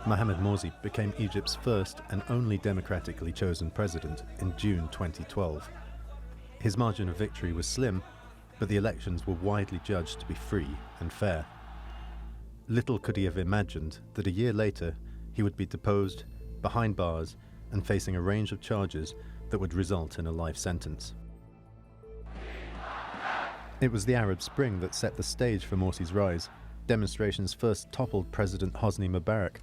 Mohamed Morsi became Egypt's first and only democratically chosen president in June 2012. His margin of victory was slim, but the elections were widely judged to be free and fair. Little could he have imagined that a year later he would be deposed, behind bars, and facing a range of charges that would result in a life sentence. It was the Arab Spring that set the stage for Morsi's rise. Demonstrations first toppled President Hosni Mubarak,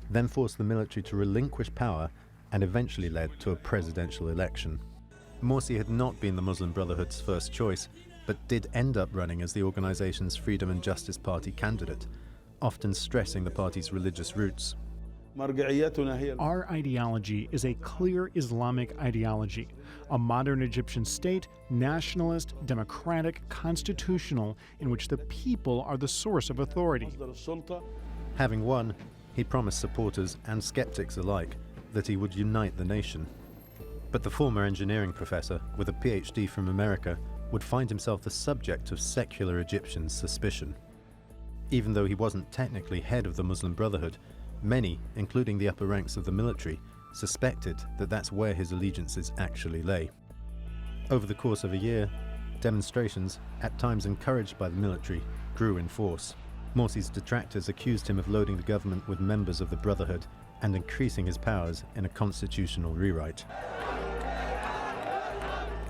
then forced the military to relinquish power and eventually led to a presidential election. Morsi had not been the Muslim Brotherhood's first choice, but did end up running as the organization's Freedom and Justice Party candidate, often stressing the party's religious roots. Our ideology is a clear Islamic ideology, a modern Egyptian state, nationalist, democratic, constitutional, in which the people are the source of authority. Having won, he promised supporters and skeptics alike that he would unite the nation. But the former engineering professor, with a PhD from America, would find himself the subject of secular Egyptians' suspicion. Even though he wasn't technically head of the Muslim Brotherhood, many, including the upper ranks of the military, suspected that that's where his allegiances actually lay. Over the course of a year, demonstrations, at times encouraged by the military, grew in force. Morsi's detractors accused him of loading the government with members of the Brotherhood and increasing his powers in a constitutional rewrite.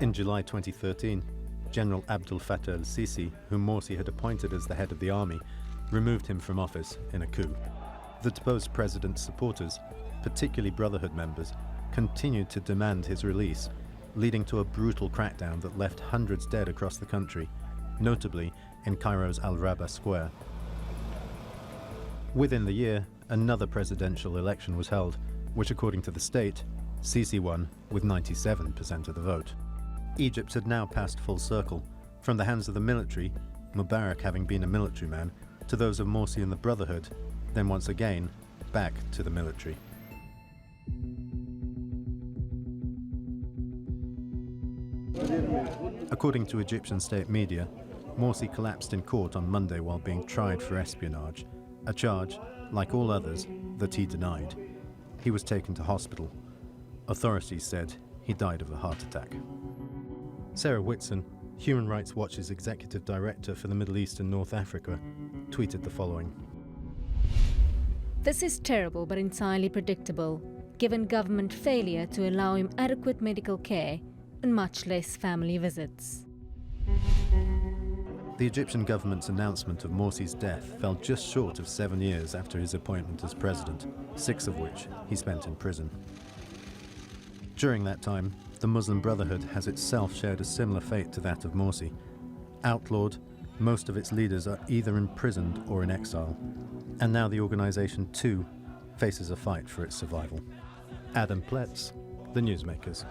In July 2013, General Abdel Fattah el-Sisi, whom Morsi had appointed as the head of the army, removed him from office in a coup. The deposed president's supporters, particularly Brotherhood members, continued to demand his release, leading to a brutal crackdown that left hundreds dead across the country, notably in Cairo's Al-Raba Square. Within the year, another presidential election was held, which, according to the state, Sisi won with 97% of the vote. Egypt had now passed full circle, from the hands of the military, Mubarak having been a military man, to those of Morsi and the Brotherhood, then once again, back to the military. According to Egyptian state media, Morsi collapsed in court on Monday while being tried for espionage, a charge, like all others, that he denied. He was taken to hospital. Authorities said he died of a heart attack. Sarah Whitson, Human Rights Watch's executive director for the Middle East and North Africa, tweeted the following. This is terrible but entirely predictable, given government failure to allow him adequate medical care and much less family visits. The Egyptian government's announcement of Morsi's death fell just short of 7 years after his appointment as president, 6 of which he spent in prison. During that time, the Muslim Brotherhood has itself shared a similar fate to that of Morsi. Outlawed, most of its leaders are either imprisoned or in exile. And now the organization, too, faces a fight for its survival. Adam Pletz, The Newsmakers.